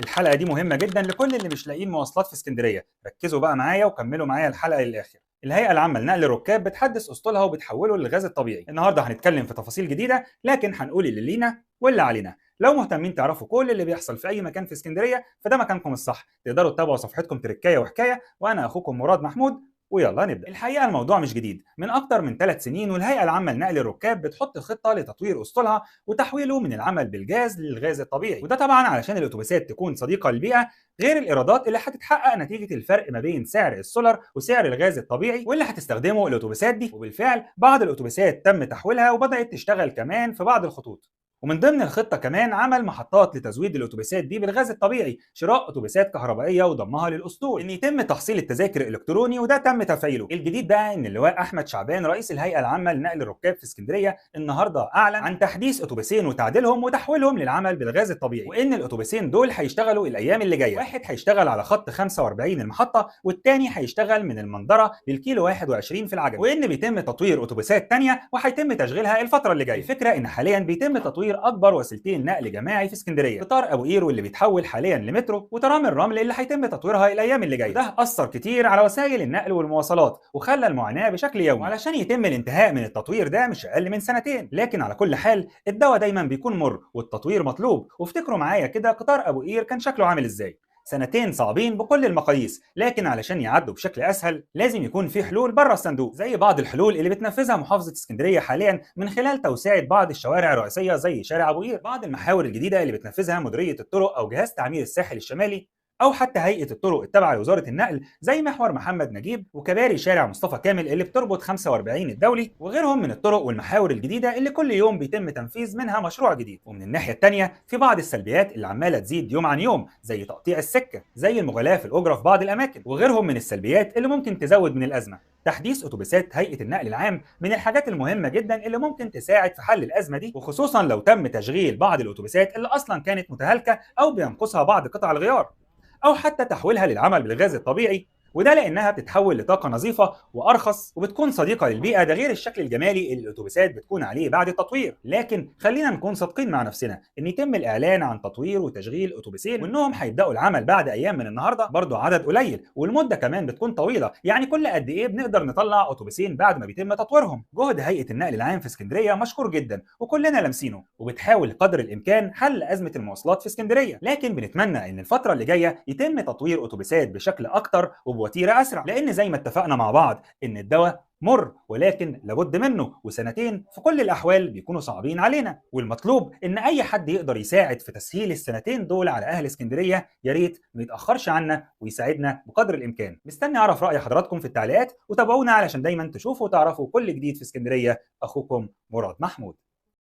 الحلقة دي مهمة جدا لكل اللي مش لاقيين مواصلات في اسكندرية. ركزوا بقى معايا وكملوا معايا الحلقة للآخر. الهيئة العامة لنقل الركاب بتحدث أسطولها وبتحوله للغاز الطبيعي. النهاردة هنتكلم في تفاصيل جديدة، لكن هنقول اللي لينا واللي علينا. لو مهتمين تعرفوا كل اللي بيحصل في أي مكان في اسكندرية فده مكانكم الصح. تقدروا تتابعوا صفحتكم تركاية وحكاية، وأنا أخوكم مراد محمود. ويلا نبدأ. الحقيقة الموضوع مش جديد، من أكتر من 3 سنين والهيئة العامة لنقل الركاب بتحط خطة لتطوير أسطولها وتحويله من العمل بالجاز للغاز الطبيعي، وده طبعا علشان الأتوبيسات تكون صديقة للبيئة، غير الإيرادات اللي هتتحقق نتيجة الفرق ما بين سعر السولار وسعر الغاز الطبيعي واللي هتستخدمه الأتوبيسات دي. وبالفعل بعض الأتوبيسات تم تحويلها وبدأت تشتغل كمان في بعض الخطوط. ومن ضمن الخطة كمان عمل محطات لتزويد الأتوبيسات دي بالغاز الطبيعي، شراء أتوبيسات كهربائية وضمها للأسطول، إن يتم تحصيل التذاكر الإلكتروني وده تم تفعيله. الجديد بقى إن اللواء أحمد شعبان رئيس الهيئة العامة لنقل الركاب في اسكندرية النهارده أعلن عن تحديث أتوبيسين وتعديلهم وتحويلهم للعمل بالغاز الطبيعي، وإن الأتوبيسين دول هيشتغلوا الأيام اللي جاية. واحد هيشتغل على خط 45 المحطة، والتاني هيشتغل من المنظرة للكيلو 21 في العجل، وإن بيتم تطوير أتوبيسات تانية وهيتم تشغيلها الفترة اللي جاية. الفكرة إن حاليا بيتم تطوير اكبر وسيلتين نقل جماعي في اسكندريه، قطار ابو قير واللي بيتحول حاليا لمترو، وترام الرمل اللي هيتم تطويرها الايام اللي جايه. ده اثر كتير على وسائل النقل والمواصلات وخلى المعاناه بشكل يومي. وعلشان يتم الانتهاء من التطوير ده مش اقل من سنتين، لكن على كل حال الدواء دايما بيكون مر والتطوير مطلوب. وافتكروا معايا كده قطار ابو قير كان شكله عامل ازاي. سنتين صعبين بكل المقاييس، لكن علشان يعدوا بشكل اسهل لازم يكون في حلول بره الصندوق، زي بعض الحلول اللي بتنفذها محافظه اسكندريه حاليا من خلال توسعه بعض الشوارع الرئيسيه زي شارع ابو قير، بعض المحاور الجديده اللي بتنفذها مديريه الطرق او جهاز تعمير الساحل الشمالي، او حتى هيئه الطرق التابعه لوزاره النقل زي محور محمد نجيب وكباري شارع مصطفى كامل اللي بتربط 45 الدولي، وغيرهم من الطرق والمحاور الجديده اللي كل يوم بيتم تنفيذ منها مشروع جديد. ومن الناحيه الثانيه في بعض السلبيات اللي عماله تزيد يوم عن يوم، زي تقطيع السكه، زي المغالاه في الاجره في بعض الاماكن، وغيرهم من السلبيات اللي ممكن تزود من الازمه. تحديث اتوبيسات هيئه النقل العام من الحاجات المهمه جدا اللي ممكن تساعد في حل الازمه دي، وخصوصا لو تم تشغيل بعض الاتوبيسات اللي اصلا كانت متهالكه او بينقصها بعض قطع الغيار، أو حتى تحويلها للعمل بالغاز الطبيعي، وده لأنها بتتحول لطاقة نظيفة وأرخص وبتكون صديقة للبيئة، ده غير الشكل الجمالي اللي الأتوبيسات بتكون عليه بعد التطوير. لكن خلينا نكون صادقين مع نفسنا، إن يتم الإعلان عن تطوير وتشغيل أتوبيسين وإنهم هيبدأوا العمل بعد أيام من النهاردة برضه عدد قليل، والمدة كمان بتكون طويلة. يعني كل قد إيه بنقدر نطلع أتوبيسين بعد ما بيتم تطويرهم؟ جهد هيئة النقل العام في اسكندرية مشكور جدا وكلنا لامسينه، وبتحاول قدر الإمكان حل أزمة المواصلات في اسكندرية. لكن بنتمنى إن الفترة اللي جاية يتم تطوير أتوبيسات بشكل أكتر وبوتيرة أسرع، لأن زي ما اتفقنا مع بعض إن الدواء مر ولكن لابد منه، وسنتين في كل الأحوال بيكونوا صعبين علينا، والمطلوب إن أي حد يقدر يساعد في تسهيل السنتين دول على أهل اسكندرية يا ريت ما يتأخرش عنا ويساعدنا بقدر الإمكان. مستني أعرف رأي حضراتكم في التعليقات، وتابعونا علشان دايما تشوفوا وتعرفوا كل جديد في اسكندرية. أخوكم مراد محمود.